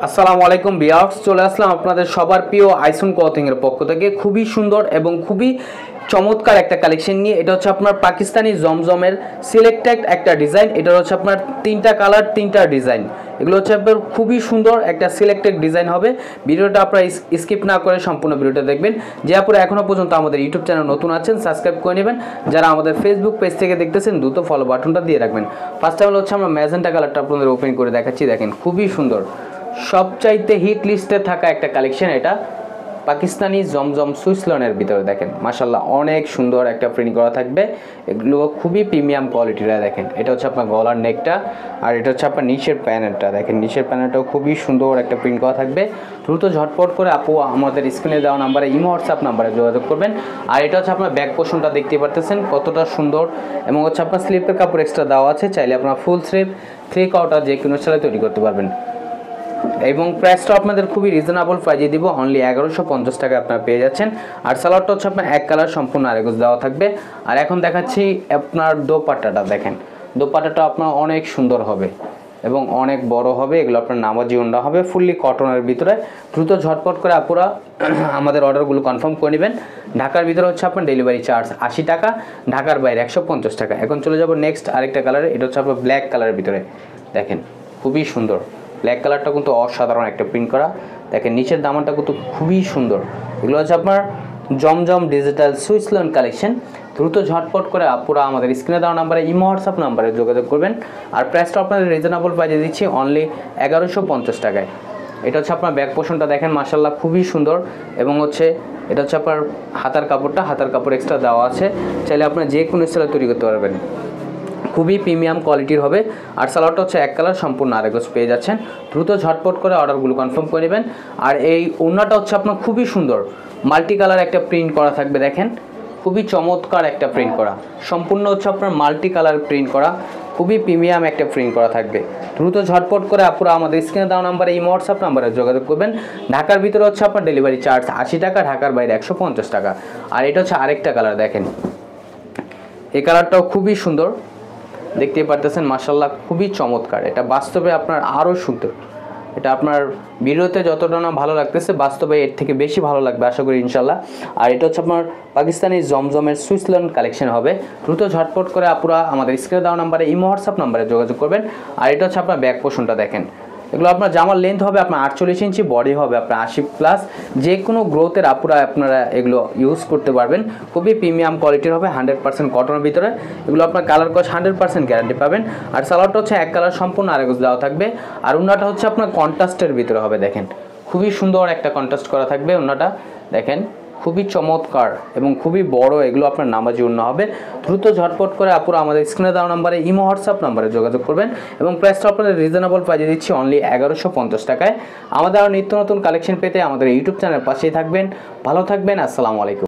আসসালামু আলাইকুম ভিউয়ার্স, চলে আসলাম আপনাদের সবার প্রিয় আইসন ক্লথিং এর পক্ষ থেকে খুবই সুন্দর এবং খুবই চমৎকার একটা কালেকশন নিয়ে। এটা হচ্ছে আপনার পাকিস্তানি জমজমের সিলেক্টেড একটা ডিজাইন। এটা হচ্ছে আপনার তিনটা কালার, তিনটা ডিজাইন। এগুলো হচ্ছে আপনার খুবই সুন্দর একটা সিলেক্টেড ডিজাইন হবে। ভিডিওটা আপনারা স্কিপ না করে সম্পূর্ণ ভিডিওটা দেখবেন। যে আপনারা এখনও পর্যন্ত আমাদের ইউটিউব চ্যানেল নতুন আছেন সাবস্ক্রাইব করে নেবেন। যারা আমাদের ফেসবুক পেজ থেকে দেখতেছেন দ্রুত ফলো বাটনটা দিয়ে রাখবেন। ফার্স্ট টাইম হচ্ছে আমরা ম্যাজেন্টা কালারটা আপনাদের ওপেন করে দেখাচ্ছি। দেখেন খুবই সুন্দর, সবচাইতে হিট লিস্টে থাকা একটা কালেকশন। এটা পাকিস্তানি জমজম সুইসলনের ভিতরে দেখেন মাশাল্লাহ অনেক সুন্দর একটা প্রিন্ট করা থাকবে। এগুলো খুবই প্রিমিয়াম কোয়ালিটির। দেখেন এটা হচ্ছে আপনার গলার নেকটা, আর এটা হচ্ছে আপনার নিচের প্যানেলটা। দেখেন নিচের প্যানেলটাও খুবই সুন্দর একটা প্রিন্ট করা থাকবে। দ্রুত ঝটপট করে আপু আমাদের স্ক্রিনে দেওয়া নাম্বারে ইমো হোয়াটসঅ্যাপ নাম্বারে যোগাযোগ করবেন। আর এটা হচ্ছে আপনার ব্যাক পোর্শনটা দেখতে পারতেছেন কতটা সুন্দর, এবং হচ্ছে আপনার স্লিপের কাপড় এক্সট্রা দেওয়া আছে। চাইলে আপনার ফুল স্লিপ 3 কোয়ার্টার যে কোনো স্টাইলে তৈরি করতে পারবেন। এবং প্রাইসটা আপনাদের খুবই রিজনেবল প্রাইজে দিব, অনলি 1150 টাকা আপনারা পেয়ে যাচ্ছেন। আর সালোয়ারটা হচ্ছে আপনার এক কালার সম্পূর্ণ আরেকজ দেওয়া থাকবে। আর এখন দেখাচ্ছি আপনার দোপাট্টাটা। দেখেন দোপাট্টাটা আপনার অনেক সুন্দর হবে এবং অনেক বড় হবে। এগুলো আপনার নামাজি ওড়না হবে, ফুললি কটনের ভিতরে। দ্রুত ঝটপট করে আপুরা আমাদের অর্ডারগুলো কনফার্ম করে নেবেন। ঢাকার ভিতরে হচ্ছে আপনার ডেলিভারি চার্জ 80 টাকা, ঢাকার বাইরে 150 টাকা। এখন চলে যাব নেক্সট আরেকটা কালারে। এটা হচ্ছে আপনার ব্ল্যাক কালারের ভিতরে। দেখেন খুবই সুন্দর, ব্ল্যাক কালারটা কিন্তু অসাধারণ একটা প্রিন্ট করা। দেখেন নিচের দামানটা কিন্তু খুবই সুন্দর। এগুলো হচ্ছে আপনার জমজম ডিজিটাল সুইসলন কালেকশন। দ্রুত ঝটপট করে আপুরা আমাদের স্ক্রিনে দেওয়া নাম্বারে ইমো হোয়াটসঅ্যাপ নাম্বারে যোগাযোগ করবেন। আর প্রাইসটা আপনাদের রিজনেবল প্রাইসে দিচ্ছি অনলি 1150 টাকায়। এটা হচ্ছে আপনার ব্যাক পোর্শনটা দেখেন মাশাল্লাহ খুবই সুন্দর, এবং হচ্ছে এটা হচ্ছে আপনার হাতার কাপড়টা, হাতার কাপড় এক্সট্রা দেওয়া আছে। চাইলে আপনার যে কোনো স্টাইলে তৈরি করতে পারবেন। খুবই প্রিমিয়াম কোয়ালিটির হবে। আর সালোয়ারটা হচ্ছে এক কালার সম্পূর্ণ আরেকজ পেয়ে যাচ্ছেন। দ্রুত ঝটপট করে অর্ডারগুলো কনফার্ম করে নেবেন। আর এই ওড়নাটা হচ্ছে আপনার খুবই সুন্দর, মাল্টি কালার একটা প্রিন্ট করা থাকবে। দেখেন খুবই চমৎকার একটা প্রিন্ট করা, সম্পূর্ণ হচ্ছে আপনার মাল্টি কালার প্রিন্ট করা, খুবই প্রিমিয়াম একটা প্রিন্ট করা থাকবে। দ্রুত ঝটপট করে আপুরা আমাদের স্ক্রিনে দেওয়া নাম্বারে এই হোয়াটসঅ্যাপ নাম্বারে যোগাযোগ করবেন। ঢাকার ভিতরে হচ্ছে আপনার ডেলিভারি চার্জ 80 টাকা, ঢাকার বাইরে 150 টাকা। আর এটা হচ্ছে আরেকটা কালার। দেখেন এই কালারটাও খুবই সুন্দর, দেখতেই পারতেছেন মাশাল্লাহ খুবই চমৎকার। এটা বাস্তবে আপনার আরও সুন্দর। এটা আপনার ভিডিওতে যতটা না ভালো লাগতেছে বাস্তবে এর থেকে বেশি ভালো লাগবে আশা করি ইনশাল্লাহ। আর এটা হচ্ছে আপনার পাকিস্তানি জমজমের সুইসলন কালেকশন হবে। দ্রুত ঝটপট করে আপুরা আমাদের স্ক্রিনে দেওয়া নাম্বারে ইমো হোয়াটসঅ্যাপ নাম্বারে যোগাযোগ করবেন। আর এটা হচ্ছে আপনার ব্যাক পোর্শনটা। দেখেন এগুলো আপনার জামার লেন্থ হবে আপনার 48 ইঞ্চি, বডি হবে আপনার 80+। যে কোনো গ্রোথের আপুরা আপনারা এগুলো ইউজ করতে পারবেন। খুবই প্রিমিয়াম কোয়ালিটির হবে, 100% কটনের ভিতরে। এগুলো আপনার কালার কস 100% গ্যারান্টি পাবেন। আর সালোয়ারটা হচ্ছে এক কালার সম্পূর্ণ আরেকজ দেওয়া থাকবে। আর ওড়নাটা হচ্ছে আপনার কন্ট্রাস্টের ভিতরে হবে। দেখেন খুবই সুন্দর একটা কন্ট্রাস্ট করা থাকবে ওড়নাটা। দেখেন খুবই চমৎকার এবং খুবই বড়। এগুলো আপনার নামাজি ওড়না হবে। দ্রুত ঝটপট করে আপুরা আমাদের স্ক্রিনে দেওয়া নাম্বারে ইমো হোয়াটসঅ্যাপ নাম্বারে যোগাযোগ করবেন। এবং প্রাইসটা আপনাদের রিজনেবল প্রাইসে দিচ্ছি অনলি 1150 টাকায়। আমাদের আরও নিত্য নতুন কালেকশন পেতে আমাদের ইউটিউব চ্যানেল পাশেই থাকবেন। ভালো থাকবেন, আসসালামু আলাইকুম।